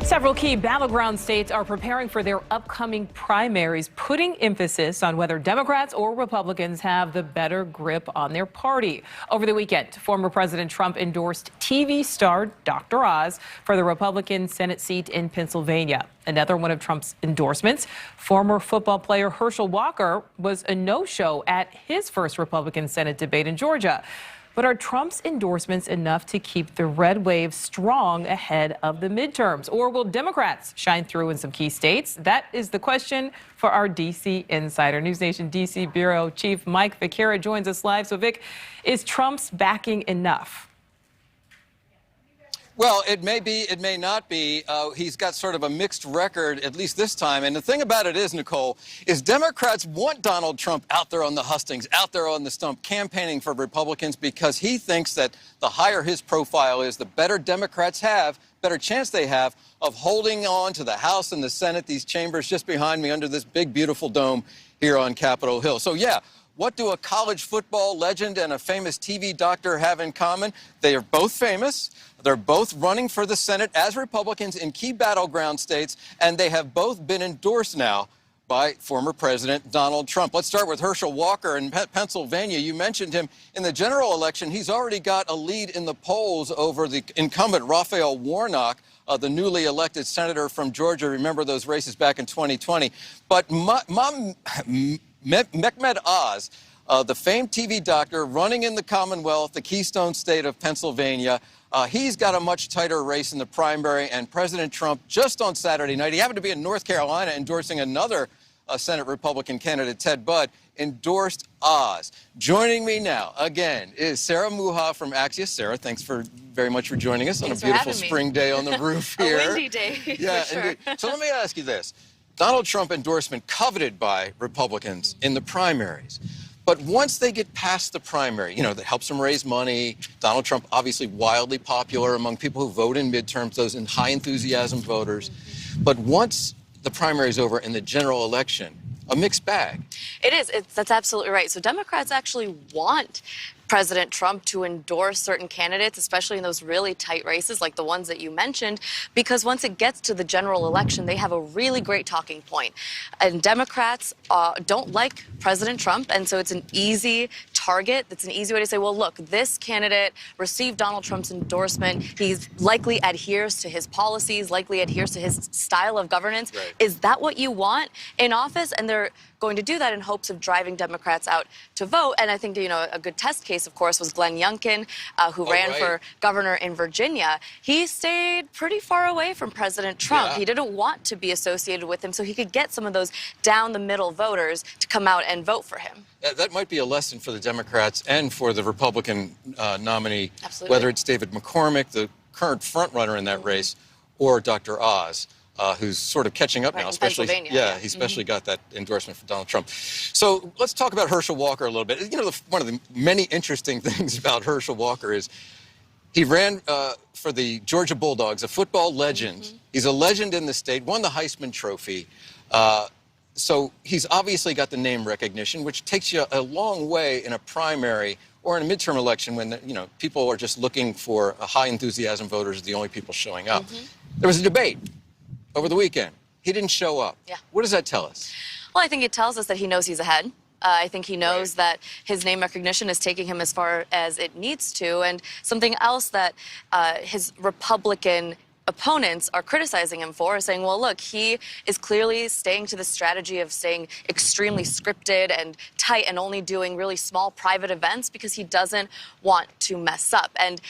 Several key battleground states are preparing for their upcoming primaries, putting emphasis on whether Democrats or Republicans have the better grip on their party. Over the weekend, former President Trump endorsed TV star Dr. Oz for the Republican Senate seat in Pennsylvania. Another one of Trump's endorsements, former football player Herschel Walker, was a no-show at his first Republican Senate debate in Georgia. But are Trump's endorsements enough to keep the red wave strong ahead of the midterms? Or will Democrats shine through in some key states? That is the question for our D.C. insider. NewsNation D.C. Bureau Chief Mike Vaquera joins us live. So, Vic, is Trump's backing enough? Well, it may be, it may not be. He's got sort of a mixed record, at least this time. And the thing about it is, Nichole, is Democrats want Donald Trump out there on the hustings, out there on the stump, campaigning for Republicans because he thinks that the higher his profile is, the better Democrats have, better chance they have of holding on to the House and the Senate, these chambers just behind me under this big, beautiful dome here on Capitol Hill. So, yeah. What do a college football legend and a famous TV doctor have in common? They are both famous. They're both running for the Senate as Republicans in key battleground states, and they have both been endorsed now by former President Donald Trump. Let's start with Herschel Walker in Pennsylvania. You mentioned him in the general election. He's already got a lead in the polls over the incumbent Raphael Warnock, the newly elected senator from Georgia. Remember those races back in 2020. But Mehmet Oz, the famed TV doctor running in the Commonwealth, the Keystone State of Pennsylvania, he's got a much tighter race in the primary, and President Trump, just on Saturday night, he happened to be in North Carolina endorsing another Senate Republican candidate, Ted Budd, endorsed Oz. Joining me now, again, is Sarah Muha from Axios. Sarah, thanks very much for joining us on a beautiful spring day on the roof here. A windy day, yeah, for sure. So let me ask you this. Donald Trump endorsement coveted by Republicans in the primaries. But once they get past the primary, you know, that helps them raise money. Donald Trump obviously wildly popular among people who vote in midterms, those in high enthusiasm voters. But once the primary is over in the general election, a mixed bag. It is. That's absolutely right. So Democrats actually want President Trump to endorse certain candidates, especially in those really tight races like the ones that you mentioned, because once it gets to the general election, they have a really great talking point. And Democrats don't like President Trump, and so it's an easy target. It's an easy way to say, well, look, this candidate received Donald Trump's endorsement. He likely adheres to his policies, likely adheres to his style of governance. Right. Is that what you want in office? And they're going to do that in hopes of driving Democrats out to vote. And I think, you know, a good test case, of course, was Glenn Youngkin, who ran for governor in Virginia. He stayed pretty far away from President Trump. Yeah. He didn't want to be associated with him, so he could get some of those down-the-middle voters to come out and vote for him. That might be a lesson for the Democrats and for the Republican nominee, Absolutely. whether it's David McCormick, the current frontrunner in that race, or Dr. Oz, who's sort of catching up now, especially, he especially got that endorsement from Donald Trump. So let's talk about Herschel Walker a little bit. You know, one of the many interesting things about Herschel Walker is he ran for the Georgia Bulldogs, a football legend. He's a legend in the state, won the Heisman Trophy. So he's obviously got the name recognition, which takes you a long way in a primary or in a midterm election when, you know, people are just looking for a high enthusiasm voters are the only people showing up. There was a debate over the weekend. He didn't show up. Yeah. What does that tell us? Well, I think it tells us that he knows he's ahead. I think he knows that his name recognition is taking him as far as it needs to. And something else that his Republican opponents are criticizing him for, saying, well, look, he is clearly staying to the strategy of staying extremely scripted and tight and only doing really small private events because he doesn't want to mess up. And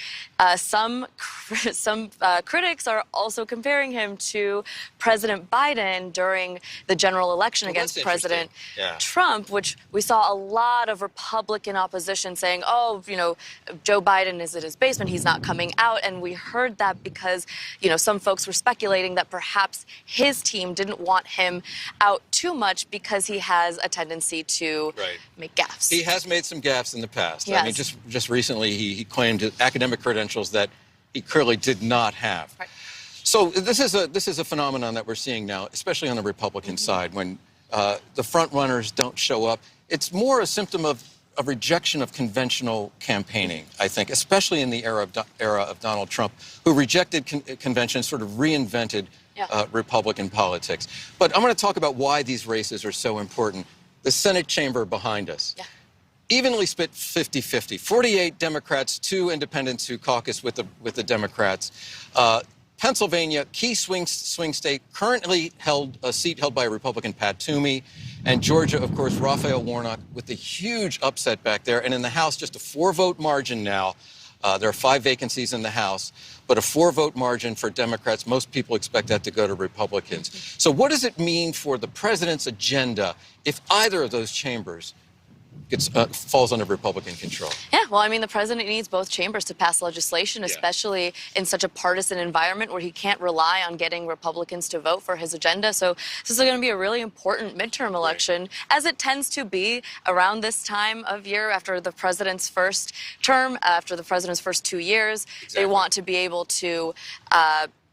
some critics are also comparing him to President Biden during the general election against President Trump, which we saw a lot of Republican opposition saying, oh, you know, Joe Biden is in his basement, he's not coming out. And we heard that because, you know, some folks were speculating that perhaps his team didn't want him out too much because he has a tendency to make gaffes. He has made some gaffes in the past. Yes. I mean, just recently he claimed academic credentials that he clearly did not have. Right. So this is a phenomenon that we're seeing now, especially on the Republican side, when the front runners don't show up. It's more a symptom of rejection of conventional campaigning, I think, especially in the era of Donald Trump, who rejected convention, sort of reinvented Republican politics. But I'm going to talk about why these races are so important. The Senate chamber behind us. Yeah. Evenly split 50-50. 48 Democrats, 2 independents who caucus with the Democrats. Pennsylvania, key swing state, currently a seat held by Republican Pat Toomey. And Georgia, of course, Raphael Warnock with the huge upset back there. And in the House, just a 4-vote margin now. There are 5 vacancies in the House, but a 4-vote margin for Democrats. Most people expect that to go to Republicans. So what does it mean for the president's agenda if either of those chambers falls under Republican control? Yeah, well, I mean, the president needs both chambers to pass legislation, especially in such a partisan environment where he can't rely on getting Republicans to vote for his agenda. So this is going to be a really important midterm election, as it tends to be around this time of year after the president's first term, after the president's first 2 years. Exactly. They want to be able to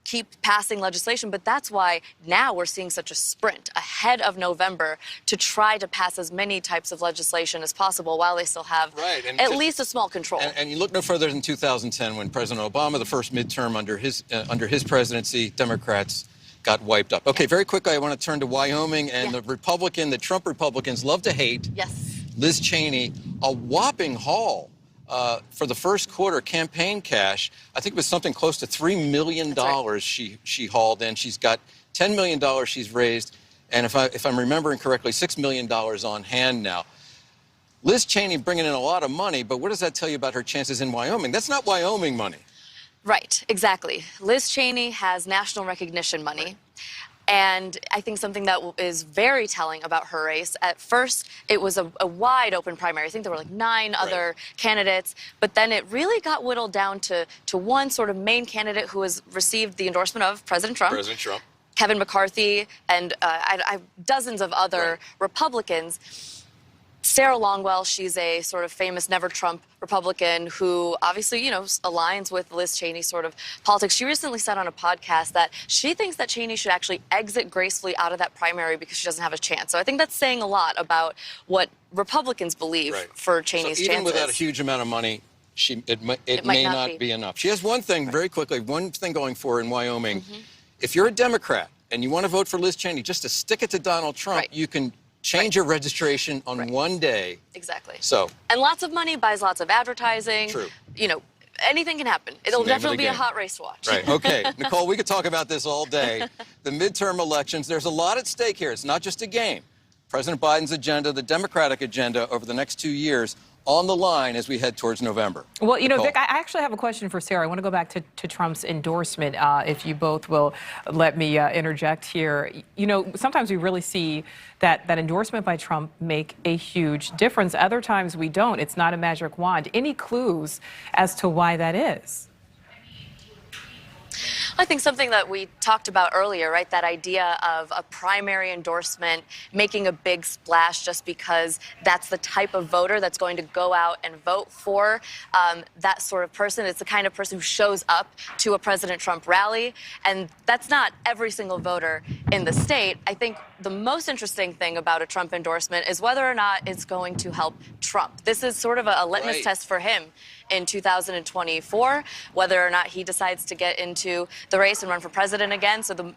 keep passing legislation, but that's why now we're seeing such a sprint ahead of November to try to pass as many types of legislation as possible while they still have at least a small control. And you look no further than 2010 when President Obama, the first midterm under his presidency, Democrats got wiped up. Okay, very quickly, I want to turn to Wyoming and the Trump Republicans love to hate. Yes. Liz Cheney, a whopping haul. For the first quarter campaign cash, I think it was something close to $3 million she hauled in. She's got $10 million she's raised, and if I'm remembering correctly, $6 million on hand now. Liz Cheney bringing in a lot of money, but what does that tell you about her chances in Wyoming? That's not Wyoming money. Right, exactly. Liz Cheney has national recognition money. Right. And I think something that is very telling about her race, at first, it was a wide open primary. I think there were like 9 other candidates, but then it really got whittled down to one sort of main candidate who has received the endorsement of President Trump. Kevin McCarthy, and dozens of other Republicans. Sarah Longwell, she's a sort of famous never-Trump Republican who obviously, aligns with Liz Cheney's sort of politics. She recently said on a podcast that she thinks that Cheney should actually exit gracefully out of that primary because she doesn't have a chance. So I think that's saying a lot about what Republicans believe for Cheney's chances. Even without a huge amount of money, it may not be enough. She has one thing, very quickly, one thing going for her in Wyoming. If you're a Democrat and you want to vote for Liz Cheney, just to stick it to Donald Trump, you can change your registration on one day. Exactly. So. And lots of money buys lots of advertising. True. Anything can happen. It'll definitely be a hot race to watch. Right. Okay. Nichole, we could talk about this all day. The midterm elections, there's a lot at stake here. It's not just a game. President Biden's agenda, the Democratic agenda over the next 2 years, on the line as we head towards November. Well, Vic, I actually have a question for Sarah. I want to go back to Trump's endorsement, if you both will let me interject here. Sometimes we really see that endorsement by Trump make a huge difference. Other times we don't. It's not a magic wand. Any clues as to why that is? I think something that we talked about earlier, right, that idea of a primary endorsement making a big splash just because that's the type of voter that's going to go out and vote for that sort of person. It's the kind of person who shows up to a President Trump rally, and that's not every single voter in the state. I think the most interesting thing about a Trump endorsement is whether or not it's going to help Trump. This is sort of a litmus test for him in 2024, whether or not he decides to get into the race and run for president again. So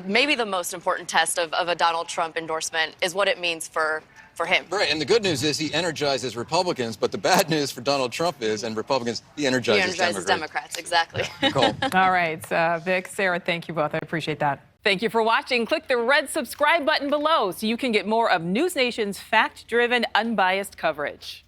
maybe the most important test of a Donald Trump endorsement is what it means for him. Right, and the good news is he energizes Republicans, but the bad news for Donald Trump is, and Republicans, he energizes Democrats. Exactly. Yeah. Cool. All right, Vic, Sarah, thank you both. I appreciate that. Thank you for watching. Click the red subscribe button below so you can get more of NewsNation's fact-driven, unbiased coverage.